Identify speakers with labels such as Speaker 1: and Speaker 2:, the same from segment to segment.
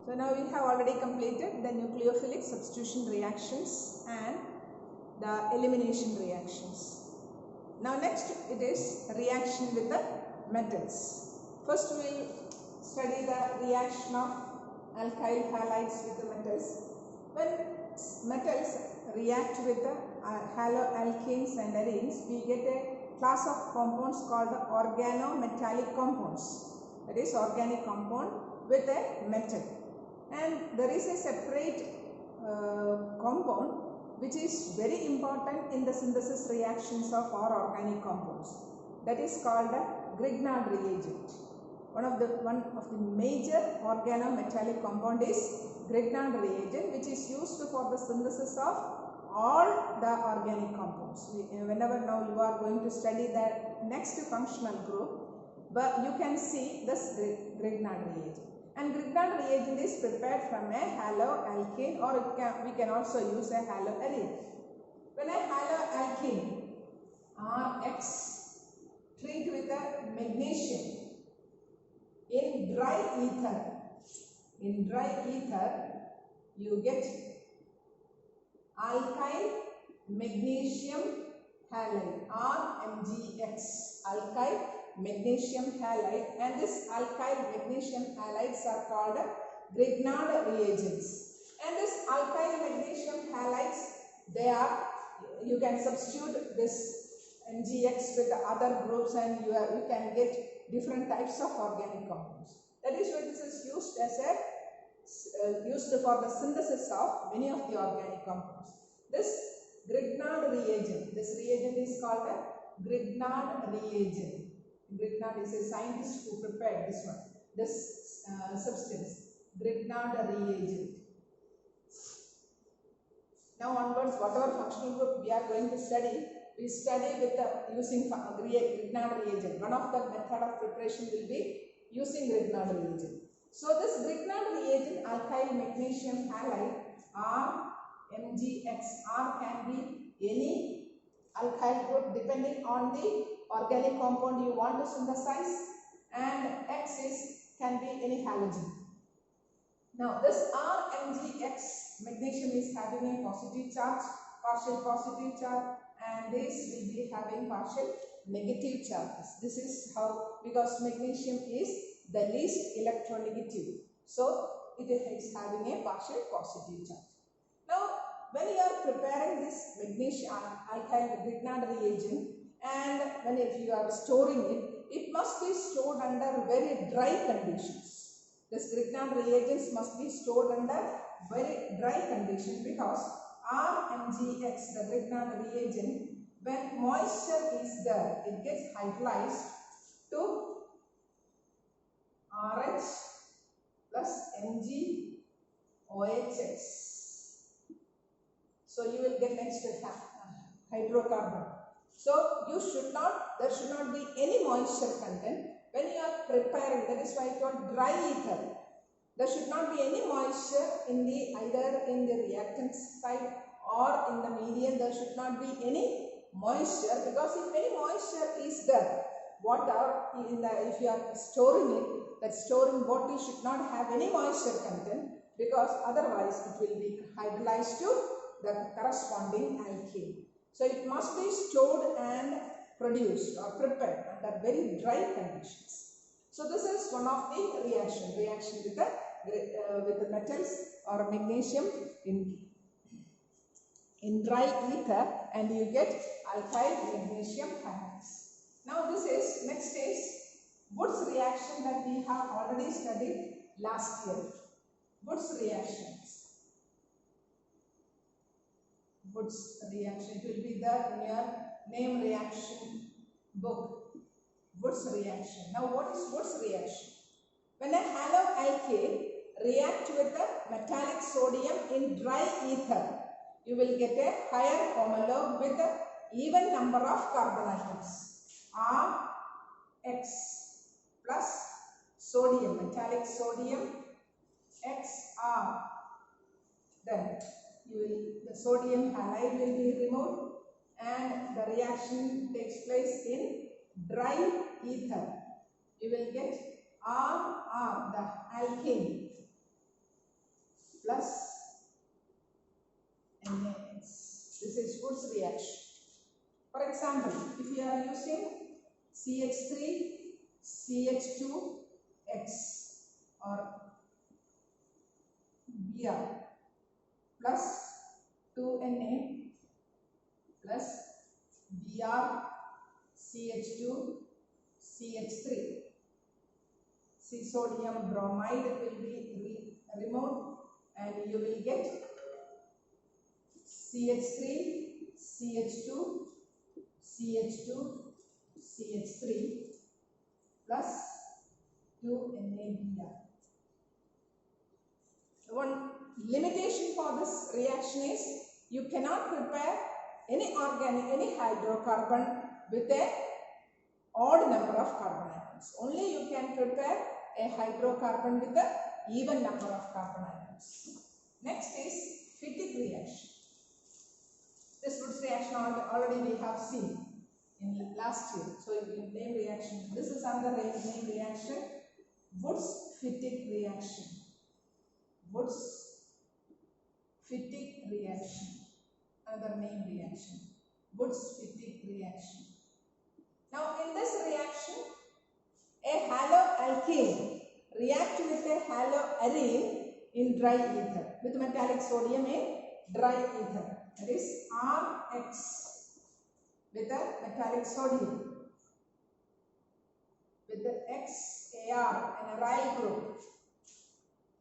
Speaker 1: So now we have already completed the nucleophilic substitution reactions and the elimination reactions. Now next it is reaction with the metals. First we will study the reaction of alkyl halides with the metals. When metals react with the haloalkanes and arenes, we get a class of compounds called the organometallic compounds. That is organic compound with a metal. And there is a separate compound which is very important in the synthesis reactions of our organic compounds. That is called the Grignard reagent. One of the major organometallic compound is Grignard reagent, which is used for the synthesis of all the organic compounds. Whenever now you are going to study the next functional group, but you can see this Grignard reagent. And Grignard reagent is prepared from a haloalkane, or we can also use a haloarene. When a haloalkane RX treat with a magnesium in dry ether, you get alkyl magnesium halide or MgX, alkyl magnesium halide, and this alkyl magnesium halides are called Grignard reagents. And this alkyl magnesium halides, you can substitute this MgX with the other groups and you can get different types of organic compounds. That is why this is used as used for the synthesis of many of the organic compounds. This Grignard reagent, this reagent is called a Grignard reagent. Grignard is a scientist who prepared this substance, Grignard reagent. Now onwards, whatever functional group we are going to study, we study with using Grignard reagent. One of the method of preparation will be using Grignard reagent. So this Grignard reagent, alkyl magnesium halide or MgX, R can be any alkyl group depending on the organic compound you want to synthesize, and X can be any halogen. Now this RMgX, magnesium is having a positive charge, partial positive charge, and this will be having partial negative charges. This is how, because magnesium is the least electronegative, so it is having a partial positive charge. Now when you are preparing this magnesium alkyl Grignard reagent, and if you are storing it, it must be stored under very dry conditions. This Grignard reagents must be stored under very dry conditions, because RMgX, the Grignard reagent, when moisture is there, it gets hydrolyzed to RH plus MgOHX. So you will get next to hydrocarbon. So there should not be any moisture content when you are preparing. That is why it is called dry ether. There should not be any moisture in either in the reactant side or in the medium. There should not be any moisture, because if any moisture is there, if you are storing it, that storing bottle should not have any moisture content, because otherwise it will be hydrolyzed to the corresponding alkane. So it must be stored and produced or prepared under very dry conditions. So this is one of the reaction with the metals or magnesium in dry ether, and you get alkyl magnesium halides. Now next is Wurtz reaction that we have already studied last year. Wurtz reactions. Wurtz reaction, it will be there in your name reaction book. Wurtz reaction. Now what is Wurtz reaction? When a haloalkane react with a metallic sodium in dry ether, you will get a higher homologue with an even number of carbon atoms. RX plus sodium, metallic sodium, XR. Then the sodium halide will be removed and the reaction takes place in dry ether. You will get RR, the alkane. This is Woods reaction. For example, if you are using CH3, CH2X or Br plus 2Na plus Br CH2 CH3. See, sodium bromide will be removed and you will get CH3 CH2 CH2 CH3 plus 2NaBr. One limitation for this reaction is you cannot prepare any hydrocarbon with a odd number of carbon atoms. Only you can prepare a hydrocarbon with a even number of carbon atoms. Next is Fittig reaction. This Woods reaction already we have seen in last year. So in name reaction, this is another name reaction, Woods-Fittig reaction. Woods-Fittig reaction, another name reaction, Woods-Fittig reaction. Now in this reaction, a haloalkane reacts with a haloarene in dry ether with metallic sodium in dry ether. That is RX with a metallic sodium with the XAR an aryl group.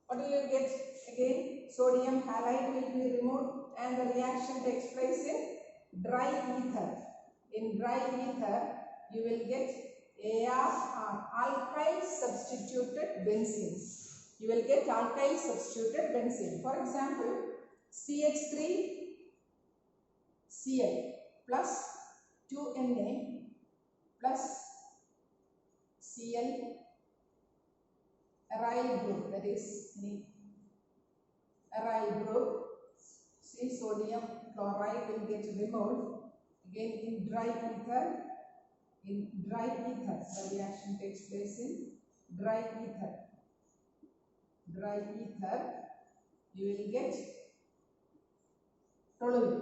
Speaker 1: What will you get? Again, sodium halide will be removed and the reaction takes place in dry ether. In dry ether, you will get AR, alkyl substituted benzenes. You will get alkyl substituted benzene. For example, CH3 Cl plus 2Na plus Cl aryl group, that is aryl group. See, sodium chloride will get removed. Again in dry ether. In dry ether, the reaction takes place in dry ether. Dry ether, you will get toluene.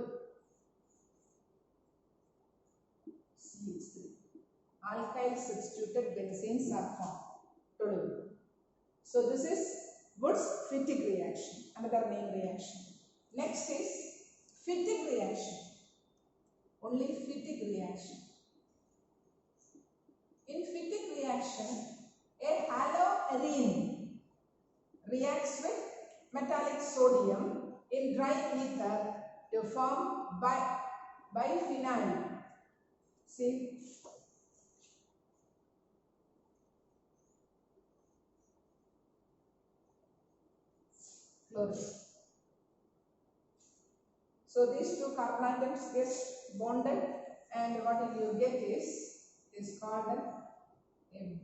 Speaker 1: CH3. Alkyl substituted benzenes are formed. Toluene. So this is Woods-Fittig reaction, another name reaction. Next is Fittig reaction. Only Fittig reaction. In Fittig reaction, a haloarene reacts with metallic sodium in dry ether to form biphenyl. See, chlorine. So these two carbon atoms get bonded, and what you get is called a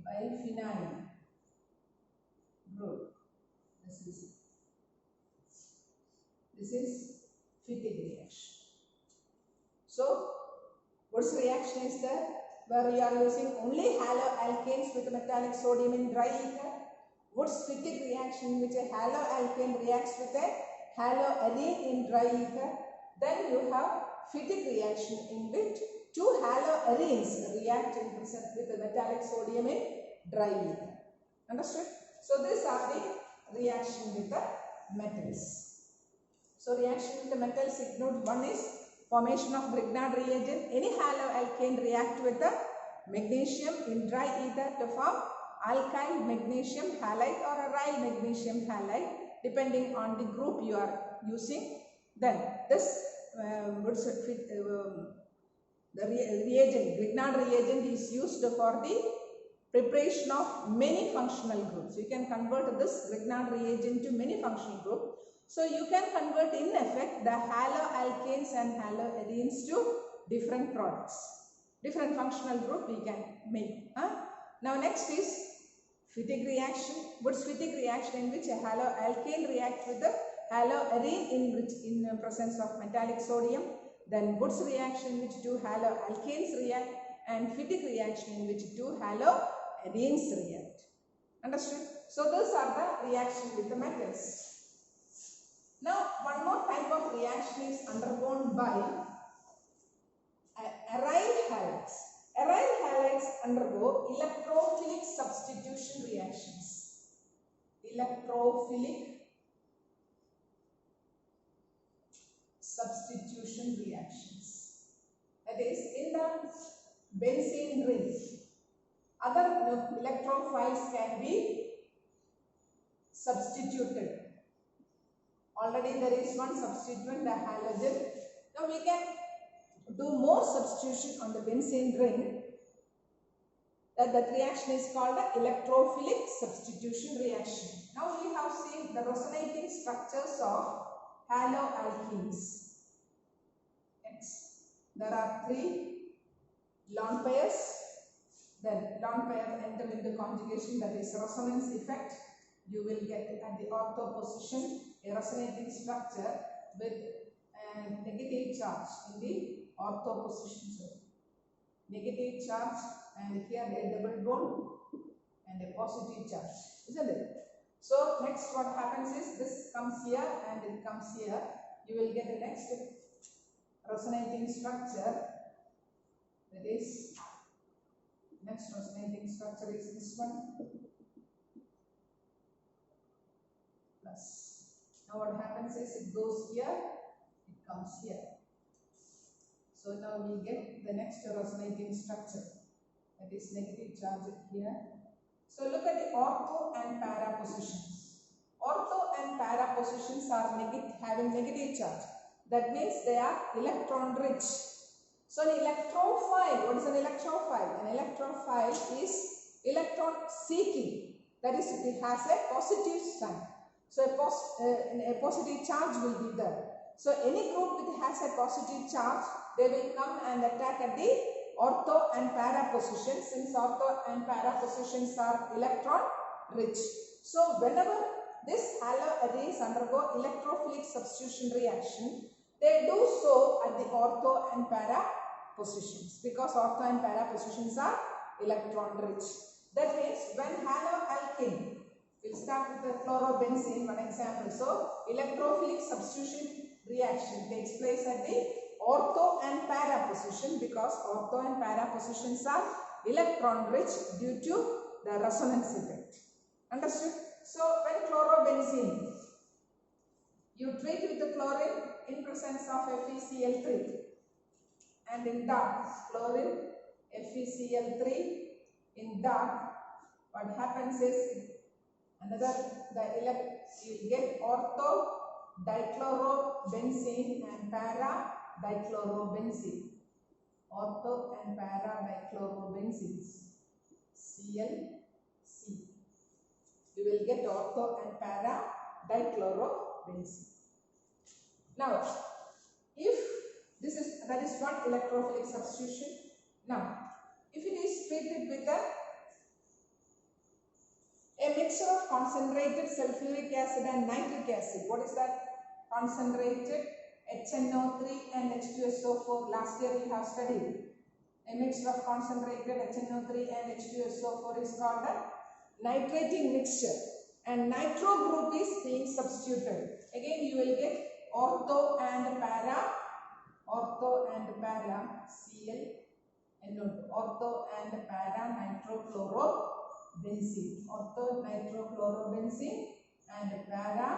Speaker 1: biphenyl group. This is Fittig reaction. So Woods reaction is there where you are using only haloalkanes with metallic sodium in dry ether. Woods-Fittig reaction in which a haloalkane reacts with a haloarene in dry ether. Then you have Fittig reaction in which two haloarenes react in presence with the metallic sodium in dry ether. Understood? So these are the reaction with the metals. So reaction with the metals include, one is formation of Grignard reagent. Any haloalkane react with the magnesium in dry ether to form alkyl magnesium halide or aryl magnesium halide depending on the group you are using. Then this the reagent, Grignard reagent is used for the preparation of many functional groups. You can convert this Grignard reagent to many functional groups. So you can convert in effect the haloalkanes and haloarenes to different products. Different functional group we can make. Now next is Fittig reaction. Woods-Fittig reaction in which a haloalkane reacts with the haloarene in presence of metallic sodium. Then Woods reaction in which two haloalkanes react, and Fittig reaction in which two haloarenes react. Understood? So those are the reaction with the metals. Now one more type of reaction is undergone by aryl halides. Aryl halides undergo electrophilic substitution reactions. Electrophilic substitution reactions. That is, in the benzene ring, other electrophiles can be substituted. Already there is one substituent, the halogen. Now we can do more substitution on the benzene ring. That reaction is called the electrophilic substitution reaction. Now we have seen the resonating structures of haloalkenes. Next, there are 3 lone pairs. Then lone pair enter into conjugation, that is resonance effect. You will get at the ortho position a resonating structure with a negative charge in the ortho position. So, negative charge, and here a double bond and a positive charge, isn't it? So next what happens is this comes here and it comes here. You will get the next resonating structure. That is, next resonating structure is this one. Plus. Now what happens is it goes here, it comes here. So now we get the next resonating structure. That is negative charge here. So look at the ortho and para positions. Ortho and para positions are having negative charge. That means they are electron rich. So an electrophile, what is an electrophile? An electrophile is electron seeking. That is, it has a positive sign. So a positive charge will be there. So any group which has a positive charge, they will come and attack at the ortho and para positions, since ortho and para positions are electron rich. So whenever this haloarrays undergo electrophilic substitution reaction, they do so at the ortho and para positions, because ortho and para positions are electron rich. That means when haloalkane, we'll start with the chlorobenzene, one example. So electrophilic substitution reaction takes place at the ortho and para position, because ortho and para positions are electron rich due to the resonance effect. Understood? So when chlorobenzene, you treat with the chlorine in presence of FeCl3, and in dark chlorine, FeCl3 in dark, what happens is you get ortho dichlorobenzene and para dichlorobenzene. Ortho and para dichlorobenzenes, ClC. You will get ortho and para dichlorobenzene. Now, if that is one electrophilic substitution. Now, if it is treated with a mixture of concentrated sulfuric acid and nitric acid. What is that? Concentrated HNO3 and H2SO4. Last year we have studied. A mixture of concentrated HNO3 and H2SO4 is called a nitrating mixture. And nitro group is being substituted. Again you will get ortho and para Cl and ortho and para nitrochlorobenzene. Ortho nitrochlorobenzene and para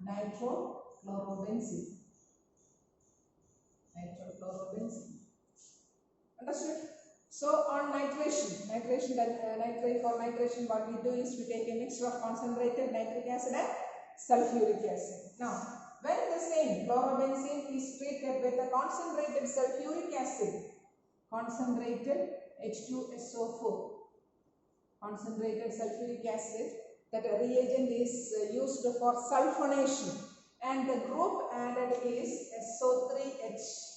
Speaker 1: nitrochlorobenzene. Understood? So on nitration, nitrate for nitration, what we do is we take a mixture of concentrated nitric acid and sulfuric acid. Now, when the same chlorobenzene is treated with a concentrated sulfuric acid, concentrated H2SO4, concentrated sulfuric acid, that reagent is used for sulfonation, and the group added is SO3H.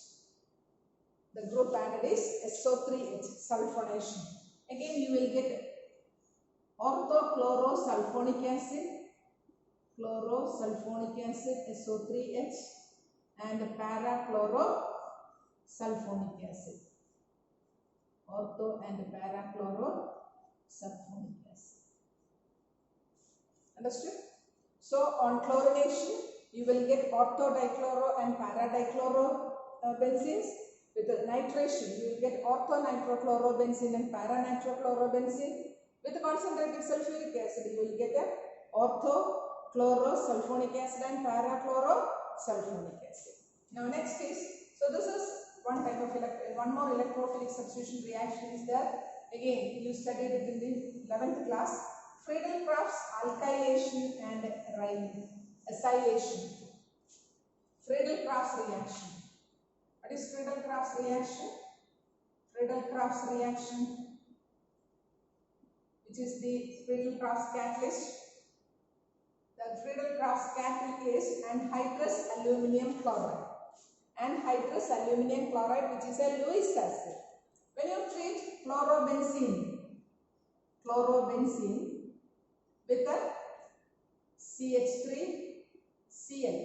Speaker 1: The group added is SO3H, sulfonation. Again you will get orthochlorosulfonic acid, SO3H, and parachlorosulfonic acid. Ortho and parachlorosulfonic acid. Understood? So on chlorination, you will get ortho dichloro and para dichloro benzenes. With the nitration, you will get orthonitrochlorobenzene and para-nitrochlorobenzene. With the concentrated sulfuric acid, you will get a ortho-chlorosulfonic acid and para-chlorosulfonic acid. Now next is, so this is one type of one more electrophilic substitution reaction is there. Again, you studied it in the 11th class. Friedel-Crafts alkylation and acylation. Friedel-Crafts reaction. What is Friedel-Crafts reaction? Friedel-Crafts reaction, which is the Friedel-Crafts catalyst. The Friedel-Crafts catalyst is anhydrous aluminum chloride. Anhydrous aluminum chloride, which is a Lewis acid. When you treat chlorobenzene with a CH3Cl,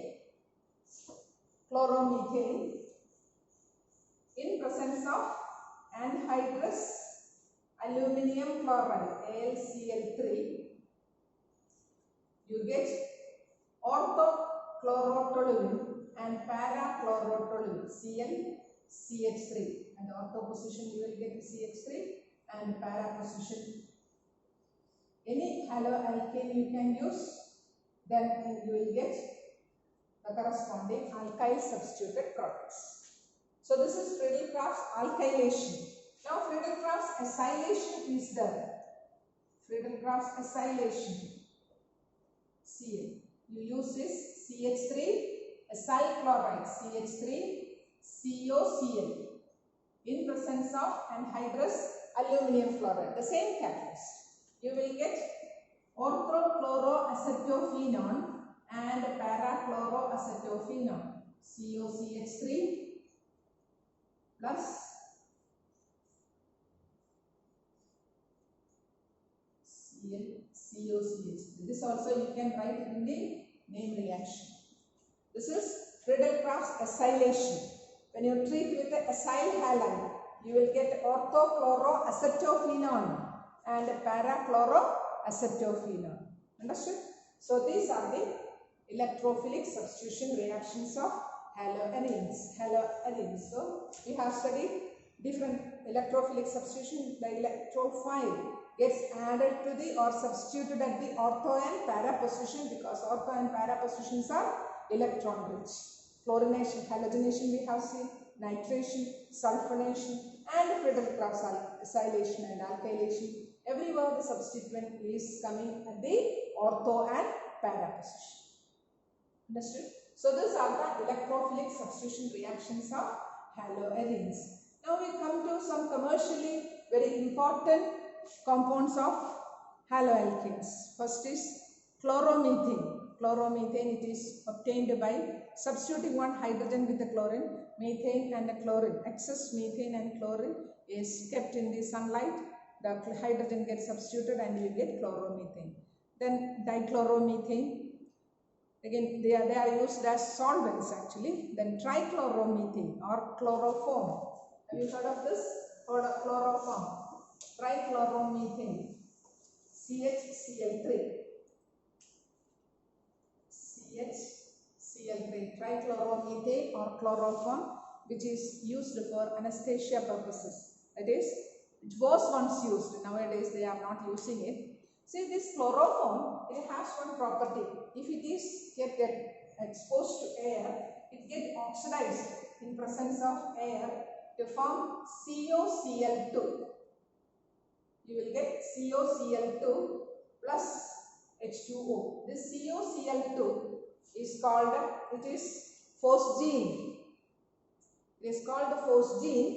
Speaker 1: chloromethane, in presence of anhydrous aluminum chloride AlCl3, you get orthochlorotoluene and para-chlorotoluene ClCH3. And the ortho position you will get CH3 and para position any haloalkane you can use, then you will get the corresponding alkyl substituted products. So this is Friedel-Crafts alkylation. Now Friedel-Crafts acylation is there. Friedel-Crafts acylation, Cl. You use this CH3 acyl chloride, CH3 COCl, in presence of anhydrous aluminum chloride, the same catalyst. You will get orthochloroacetophenone and para-chloroacetophenone, COCH3 plus COCH3. This also you can write in the name reaction. This is Friedel-Crafts acylation. When you treat with the acyl halide, you will get orthochloroacetophenone and para-chloroacetophenone. Understood? So these are the electrophilic substitution reactions of haloarenes. So we have studied different electrophilic substitution. The electrophile gets added to the or substituted at the ortho and para position, because ortho and para positions are electron rich. Chlorination, halogenation we have seen, nitration, sulfonation, and Friedel-Crafts acylation and alkylation. Everywhere the substituent is coming at the ortho and para position. Understood? So these are the electrophilic substitution reactions of haloarenes. Now we come to some commercially very important compounds of haloalkanes. First is chloromethane. Chloromethane, it is obtained by substituting one hydrogen with the chlorine, methane and the chlorine. Excess methane and chlorine is kept in the sunlight. The hydrogen gets substituted and you get chloromethane. Then dichloromethane. Again, they are used as solvents actually. Then trichloromethane or chloroform. Have you heard of this? Heard of chloroform? Trichloromethane, CHCl3. CHCl3, trichloromethane or chloroform, which is used for anesthesia purposes. That is, it was once used. Nowadays they are not using it. See, this chloroform, it has one property. If it is kept exposed to air, it gets oxidized in presence of air to form COCl2. You will get COCl2 plus H2O. This COCl2 is called, it is phosgene. It is called the phosgene,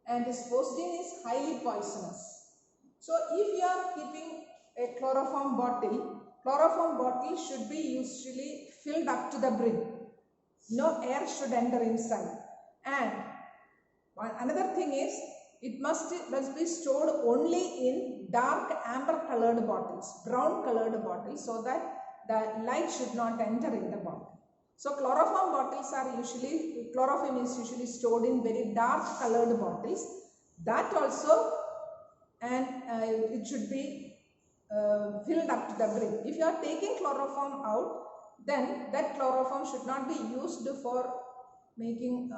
Speaker 1: and this phosgene is highly poisonous. So if you are keeping a chloroform bottle should be usually filled up to the brim. No air should enter inside. And another thing is, it must be stored only in dark amber colored bottles, brown colored bottles, so that the light should not enter in the bottle. So chloroform bottles are usually, chloroform is usually stored in very dark colored bottles. That also, and it should be filled up to the brim. If you are taking chloroform out, then that chloroform should not be used for making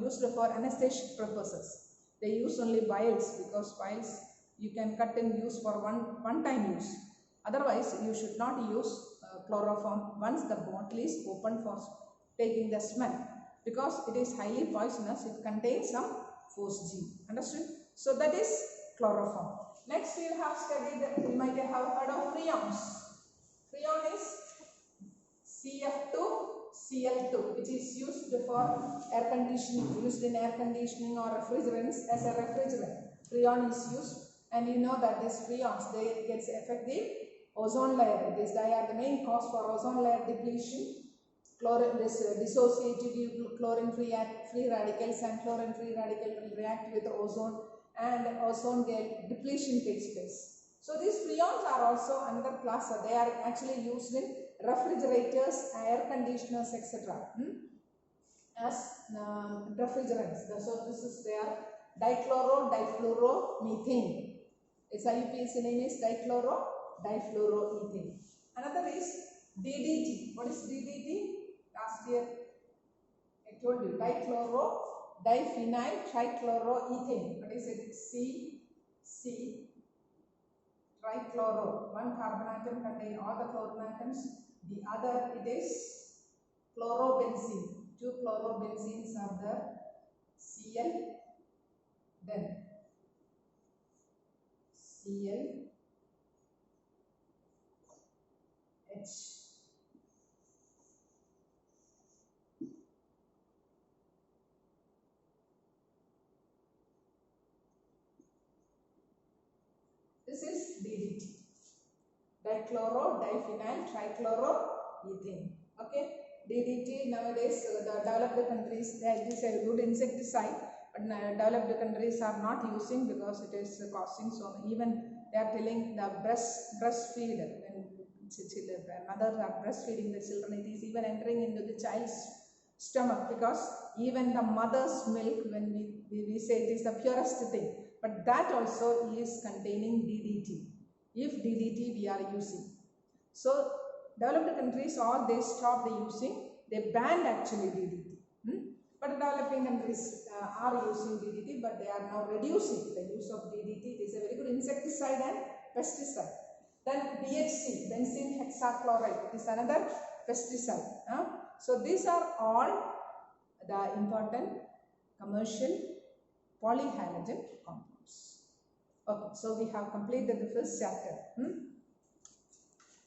Speaker 1: used for anesthetic purposes. They use only vials because vials you can cut and use for one time use. Otherwise, you should not use chloroform once the bottle is open for taking the smell, because it is highly poisonous. It contains some force G. Understood? So that is chloroform. Next we have studied, we might have heard of freons. Freon is CF2Cl2, which is used for air conditioning, used in air conditioning or refrigerants as a refrigerant. Freon is used, and you know that these freons, they get effective ozone layer. They are the main cause for ozone layer depletion. Dissociated chlorine-free radicals and chlorine-free radical will react with ozone, and ozone depletion takes place. So these freons are also another class. They are actually used in refrigerators, air conditioners, etc. As refrigerants. So this is their dichloro-difluoromethane. Its IUPAC name is dichloro-difluoroethane. Another is DDT. What is DDT? Last year I told you, dichloro-diphenyl trichloroethane. What is it? C trichloro. One carbon atom contains all the chlorine atoms. The other, it is chlorobenzene. Two chlorobenzenes are there. Cl, then Cl, H. This is DDT. Dichloro-diphenyl trichloroethane. Okay. DDT nowadays, the developed countries, it is a good insecticide, but developed countries are not using because it is causing so. Even they are telling the breastfeed, when mothers are breastfeeding the children, it is even entering into the child's stomach, because even the mother's milk, when we say it is the purest thing, but that also is containing DDT. If DDT we are using, so developed countries, all they stopped using, they banned actually DDT. But developing countries are using DDT, but they are now reducing the use of DDT. It is a very good insecticide and pesticide. Then BHC, benzene hexachloride, is another pesticide. So these are all the important commercial polyhalogen compounds. Okay, so we have completed the first chapter.